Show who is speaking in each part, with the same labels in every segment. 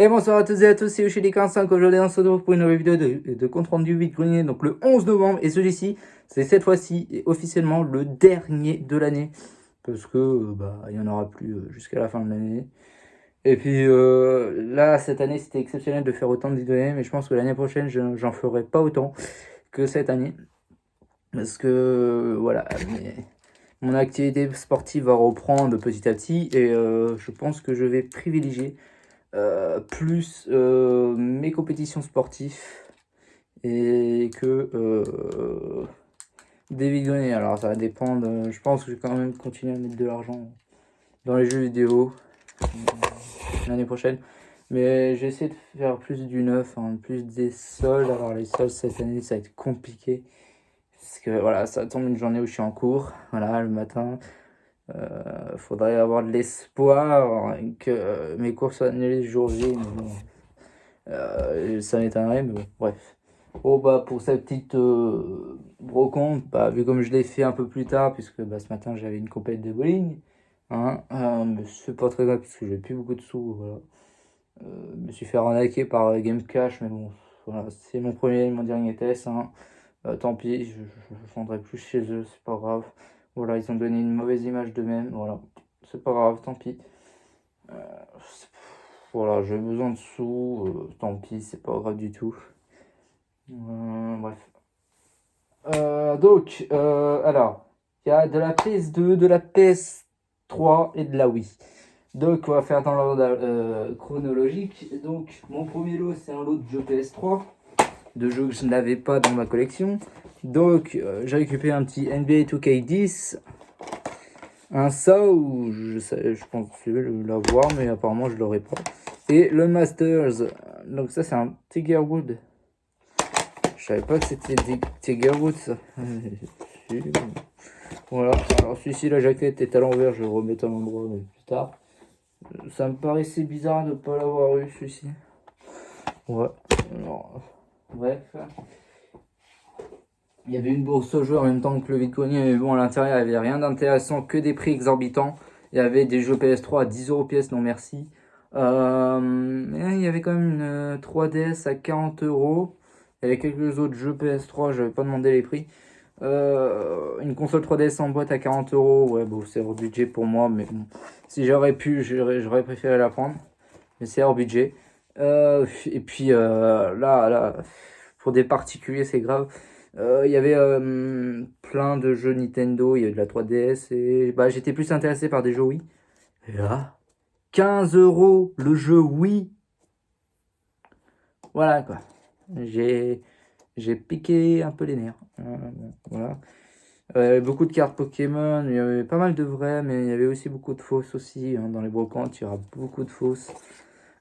Speaker 1: Et bonsoir à toutes et à tous, c'est Yoshili45. Aujourd'hui, on se retrouve pour une nouvelle vidéo de compte rendu vide-grenier, donc le 11 novembre. Et celui-ci, c'est cette fois-ci et officiellement le dernier de l'année. Parce que il n'y en aura plus jusqu'à la fin de l'année. Et puis là, cette année, c'était exceptionnel de faire autant de vidéos, mais je pense que l'année prochaine, j'en ferai pas autant que cette année. Parce que voilà, mon activité sportive va reprendre petit à petit. Et je pense que je vais privilégier plus mes compétitions sportives et que des vidéos. Alors ça va dépendre, je pense que je vais quand même continuer à mettre de l'argent dans les jeux vidéo l'année prochaine, mais j'essaie de faire plus du neuf, plus des soldes. Alors les soldes cette année ça va être compliqué parce que voilà, ça tombe une journée où je suis en cours, voilà, le matin. Faudrait avoir de l'espoir que mes cours soient annulés le jour J, mais bon, ça m'étonnerait, mais bon, bref. Oh pour cette petite brocante, vu comme je l'ai fait un peu plus tard, puisque ce matin j'avais une compète de bowling, mais c'est pas très grave puisque j'ai plus beaucoup de sous, voilà. Je me suis fait arnaquer par Game Cash, mais bon, voilà, c'est mon premier et mon dernier test, tant pis, je vendrai plus chez eux, c'est pas grave. Voilà, ils ont donné une mauvaise image d'eux-mêmes, voilà, c'est pas grave, tant pis. Voilà, j'ai besoin de sous, tant pis, c'est pas grave du tout. Bref. Alors, il y a de la PS2, de la PS3 et de la Wii. Donc, on va faire dans l'ordre chronologique. Donc, mon premier lot, c'est un lot de jeux PS3, de jeux que je n'avais pas dans ma collection. Donc, j'ai récupéré un petit NBA 2K10, un Saw, je pense l'avoir, mais apparemment je l'aurai pas. Et le Masters, donc ça c'est un Tiger Wood. Je savais pas que c'était Tiger Wood ça. Voilà, alors celui-ci la jaquette est à l'envers, je vais le remettre à l'endroit mais plus tard. Ça me paraissait bizarre de ne pas l'avoir eu celui-ci. Ouais, alors, bref. Il y avait une bourse aux jeux en même temps que le vide-grenier, mais bon, à l'intérieur, il n'y avait rien d'intéressant, que des prix exorbitants. Il y avait des jeux PS3 à 10 € pièce, non merci. Il y avait quand même une 3DS à 40 €. Il y avait quelques autres jeux PS3, je n'avais pas demandé les prix. Une console 3DS en boîte à 40 €, ouais, bon, c'est hors budget pour moi, mais bon, si j'aurais pu, j'aurais préféré la prendre, mais c'est hors budget. Et puis là, pour des particuliers, c'est grave. Il y avait plein de jeux Nintendo, il y avait de la 3DS et j'étais plus intéressé par des jeux Wii. Et là, 15 € le jeu Wii. Voilà quoi. J'ai piqué un peu les nerfs. Voilà. Beaucoup de cartes Pokémon, il y avait pas mal de vraies, mais il y avait aussi beaucoup de fausses aussi. Dans les brocantes, il y aura beaucoup de fausses.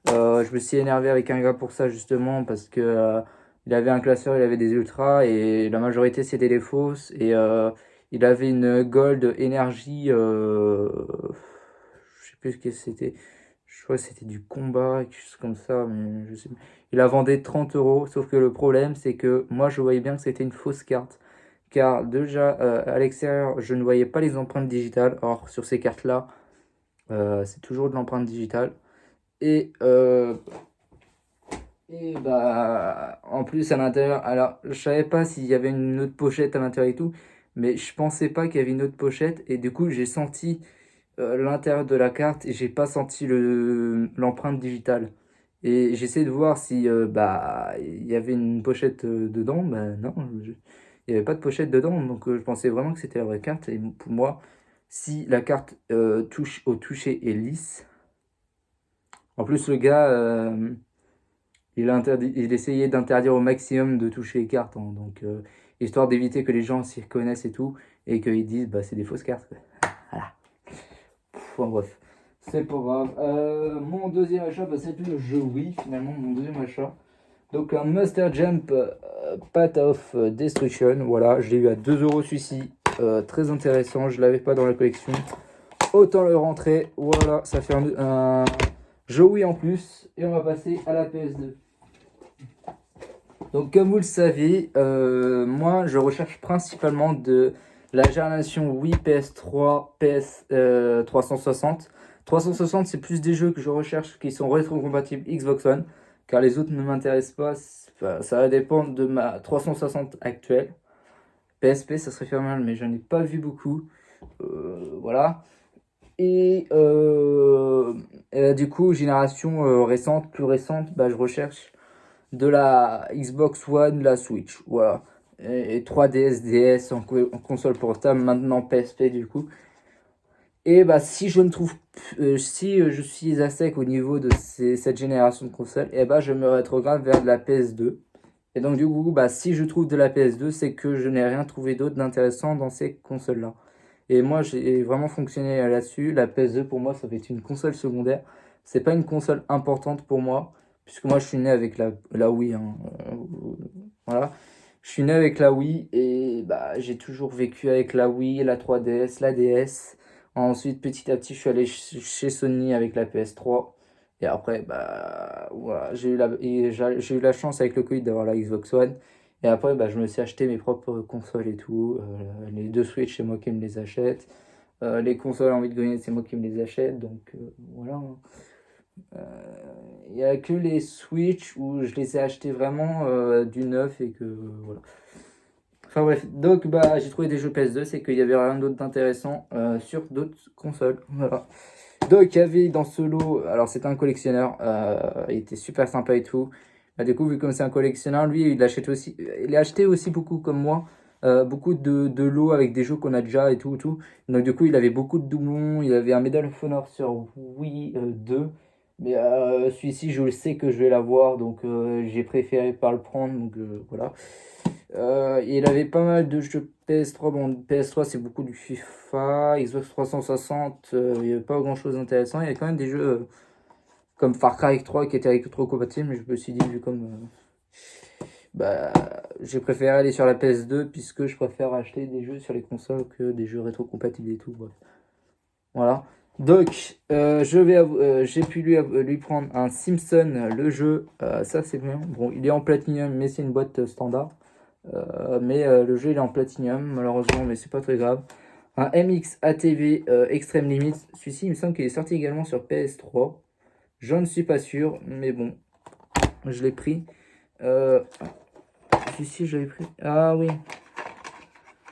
Speaker 1: Je me suis énervé avec un gars pour ça justement parce que il avait un classeur, il avait des ultras et la majorité c'était des fausses et il avait une gold énergie, je sais plus ce que c'était, je crois que c'était du combat, quelque chose comme ça, mais je sais plus. Il a vendu 30 €, sauf que le problème c'est que moi je voyais bien que c'était une fausse carte. Car déjà à l'extérieur je ne voyais pas les empreintes digitales, or sur ces cartes là c'est toujours de l'empreinte digitale. Et en plus à l'intérieur, alors je savais pas s'il y avait une autre pochette à l'intérieur et tout, mais je pensais pas qu'il y avait une autre pochette et du coup j'ai senti l'intérieur de la carte et j'ai pas senti l'empreinte digitale. Et j'essaie de voir si il y avait une pochette dedans, non, il y avait pas de pochette dedans, donc je pensais vraiment que c'était la vraie carte. Et pour moi, si la carte touche au toucher est lisse, en plus le gars il essayait d'interdire au maximum de toucher les cartes, donc histoire d'éviter que les gens s'y reconnaissent et tout, et qu'ils disent c'est des fausses cartes, quoi. Voilà. Bref, c'est pas grave. Mon deuxième achat, c'est le jeu Wii, finalement, mon deuxième achat. Donc un Master Jump Path of Destruction, voilà, je l'ai eu à 2 € celui-ci, très intéressant, je l'avais pas dans la collection. Autant le rentrer, voilà, ça fait un jeu Wii en plus, et on va passer à la PS2. Donc comme vous le savez, moi je recherche principalement de la génération Wii PS3, PS 360. 360, c'est plus des jeux que je recherche qui sont rétro-compatibles Xbox One, car les autres ne m'intéressent pas. Enfin, ça va dépendre de ma 360 actuelle. PSP, ça serait pas mal, mais j'en ai pas vu beaucoup. Voilà. Et du coup, génération récente, plus récente, bah, je recherche de la Xbox One, la Switch. Voilà. Et 3DS, DS en console portable, maintenant PSP du coup. Et bah si je ne trouve je suis à sec au niveau de cette génération de consoles, et bah je me rétrograde vers de la PS2. Et donc du coup, bah si je trouve de la PS2, c'est que je n'ai rien trouvé d'autre d'intéressant dans ces consoles-là. Et moi, j'ai vraiment fonctionné là-dessus. La PS2 pour moi, ça va être une console secondaire. C'est pas une console importante pour moi, puisque moi je suis né avec la Wii. Hein. Voilà. Je suis né avec la Wii et bah j'ai toujours vécu avec la Wii, la 3DS, la DS. Ensuite, petit à petit, je suis allé chez Sony avec la PS3. Et après, bah, voilà, j'ai eu la chance avec le Covid d'avoir la Xbox One. Et après, bah, je me suis acheté mes propres consoles et tout. Les deux Switch, c'est moi qui me les achète. Les consoles en vide-grenier, c'est moi qui me les achète. Donc, voilà. Il n'y a que les Switch où je les ai achetés vraiment du neuf et que, voilà. Enfin bref, donc bah j'ai trouvé des jeux PS2, c'est qu'il y avait rien d'autre d'intéressant sur d'autres consoles. Voilà. Donc il y avait dans ce lot, alors c'était un collectionneur, il était super sympa et tout. Bah, du coup, vu comme c'est un collectionneur, lui il achète aussi, il a acheté aussi beaucoup comme moi, beaucoup de lots avec des jeux qu'on a déjà et tout, tout. Donc du coup il avait beaucoup de doublons, il avait un Medal of Honor sur Wii 2. Mais celui-ci je sais que je vais l'avoir, donc j'ai préféré pas le prendre, donc voilà. Il avait pas mal de jeux PS3. Bon, PS3, c'est beaucoup du FIFA. Xbox 360, il n'y avait pas grand chose d'intéressant. Il y avait quand même des jeux comme Far Cry 3 qui étaient rétro-compatibles. Mais je me suis dit, vu comme. Bah, j'ai préféré aller sur la PS2 puisque je préfère acheter des jeux sur les consoles que des jeux rétro-compatibles et tout. Bref. Voilà. Donc, j'ai pu lui prendre un Simpson, le jeu. Ça, c'est bien. Bon, il est en platinium, mais c'est une boîte standard. Mais le jeu il est en platinium malheureusement, mais c'est pas très grave. Un MX ATV Extreme Limits, celui-ci il me semble qu'il est sorti également sur PS3. Je ne suis pas sûr, mais bon, je l'ai pris. Celui-ci je l'avais pris. Ah oui.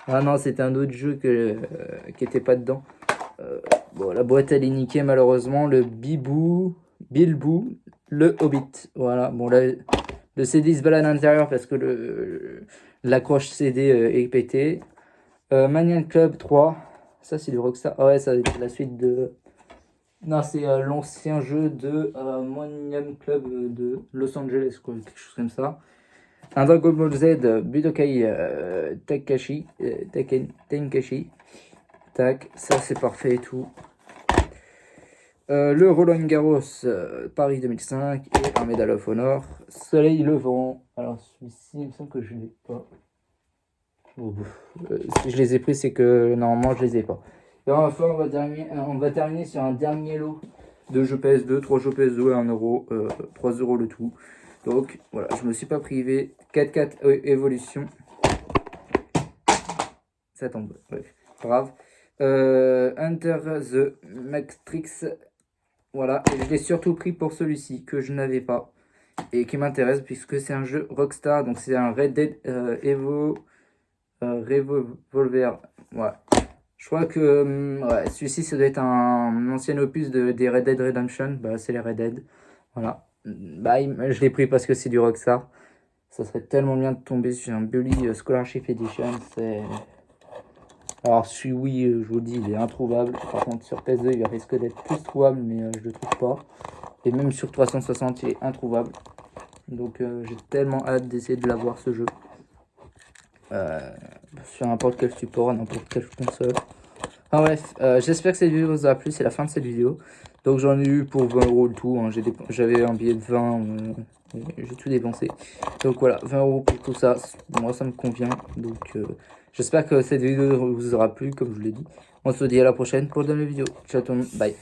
Speaker 1: Ah non, c'était un autre jeu qui était pas dedans. Bon, la boîte elle est niquée malheureusement. Le Bilbou, le Hobbit. Voilà, bon là, le CD se balade à l'intérieur parce que l'accroche CD est pété. Maniac Club 3. Ça, c'est du Rockstar. Ah ouais, ça va être la suite de. Non, c'est l'ancien jeu de Maniac Club de Los Angeles, quoi, quelque chose comme ça. Un Dragon Ball Z Budokai Tenkaichi. Tac, ça c'est parfait et tout. Le Roland Garros Paris 2005 et un Medal of Honor Soleil Levant. Alors celui-ci, il me semble que je ne l'ai pas. Si je les ai pris, c'est que normalement je les ai pas. Et enfin, on va terminer sur un dernier lot de jeux PS2, 3 jeux PS2 à 1€, 3€ le tout. Donc voilà, je me suis pas privé. 4-4 Evolution. Ça tombe, bref, grave. Enter the Matrix. Voilà, et je l'ai surtout pris pour celui-ci que je n'avais pas et qui m'intéresse puisque c'est un jeu Rockstar, donc c'est un Red Dead Revolver. Ouais. Je crois que ouais, celui-ci ça doit être un ancien opus des Red Dead Redemption. Bah c'est les Red Dead. Voilà. Bah je l'ai pris parce que c'est du Rockstar. Ça serait tellement bien de tomber sur un Bully Scholarship Edition. Alors celui oui, je vous le dis, il est introuvable. Par contre sur PS2 il risque d'être plus trouvable, mais je le trouve pas. Et même sur 360 il est introuvable. Donc j'ai tellement hâte d'essayer de l'avoir ce jeu. Sur n'importe quel support, n'importe quelle console. Enfin bref, j'espère que cette vidéo vous a plu, c'est la fin de cette vidéo. Donc j'en ai eu pour 20€ le tout, hein. J'avais un billet de 20, j'ai tout dépensé. Donc voilà, 20€ pour tout ça, moi ça me convient. Donc j'espère que cette vidéo vous aura plu, comme je vous l'ai dit. On se dit à la prochaine pour de nouvelles vidéos. Ciao tout le monde, bye.